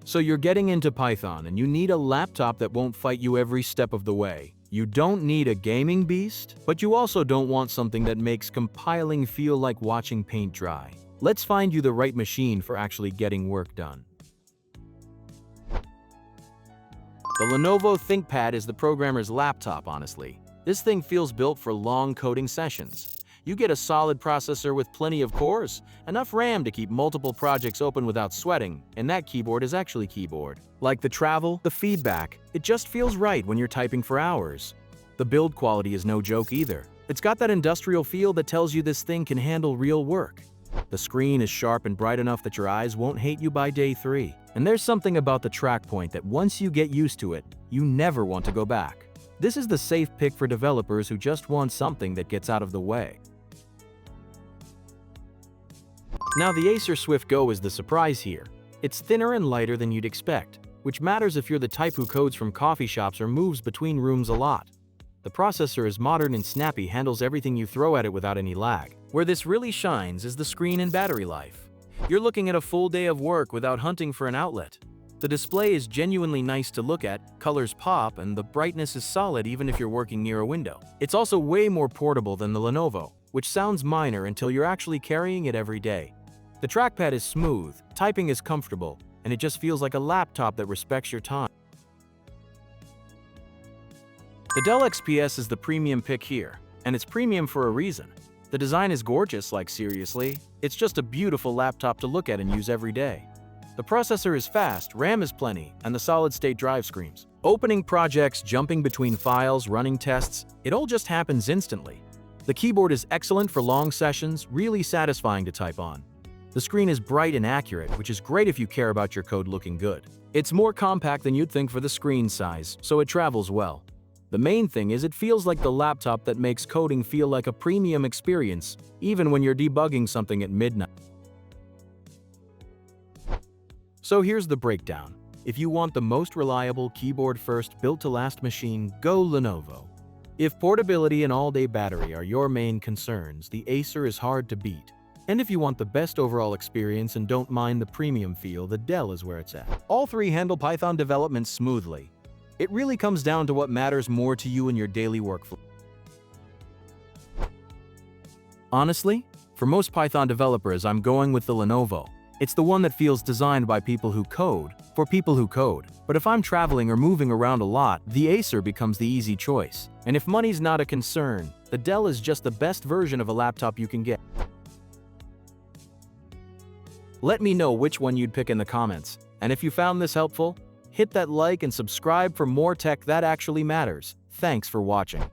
So you're getting into Python and you need a laptop that won't fight you every step of the way. You don't need a gaming beast, but you also don't want something that makes compiling feel like watching paint dry. Let's find you the right machine for actually getting work done. The Lenovo ThinkPad is the programmer's laptop, honestly. This thing feels built for long coding sessions. You get a solid processor with plenty of cores, enough RAM to keep multiple projects open without sweating, and that keyboard is actually keyboard. Like the travel, the feedback, it just feels right when you're typing for hours. The build quality is no joke either. It's got that industrial feel that tells you this thing can handle real work. The screen is sharp and bright enough that your eyes won't hate you by day 3. And there's something about the track point that once you get used to it, you never want to go back. This is the safe pick for developers who just want something that gets out of the way. Now, the Acer Swift Go is the surprise here. It's thinner and lighter than you'd expect, which matters if you're the type who codes from coffee shops or moves between rooms a lot. The processor is modern and snappy, handles everything you throw at it without any lag. Where this really shines is the screen and battery life. You're looking at a full day of work without hunting for an outlet. The display is genuinely nice to look at, colors pop, and the brightness is solid even if you're working near a window. It's also way more portable than the Lenovo, which sounds minor until you're actually carrying it every day. The trackpad is smooth, typing is comfortable, and it just feels like a laptop that respects your time. The Dell XPS is the premium pick here, and it's premium for a reason. The design is gorgeous, like seriously. It's just a beautiful laptop to look at and use every day. The processor is fast, RAM is plenty, and the solid-state drive screams. Opening projects, jumping between files, running tests, it all just happens instantly. The keyboard is excellent for long sessions, really satisfying to type on. The screen is bright and accurate, which is great if you care about your code looking good. It's more compact than you'd think for the screen size, so it travels well. The main thing is it feels like the laptop that makes coding feel like a premium experience, even when you're debugging something at midnight. So here's the breakdown. If you want the most reliable keyboard-first built-to-last machine, go Lenovo. If portability and all-day battery are your main concerns, the Acer is hard to beat. And if you want the best overall experience and don't mind the premium feel, the Dell is where it's at. All three handle Python development smoothly. It really comes down to what matters more to you in your daily workflow. Honestly, for most Python developers, I'm going with the Lenovo. It's the one that feels designed by people who code, for people who code. But if I'm traveling or moving around a lot, the Acer becomes the easy choice. And if money's not a concern, the Dell is just the best version of a laptop you can get. Let me know which one you'd pick in the comments. And if you found this helpful, hit that like and subscribe for more tech that actually matters. Thanks for watching.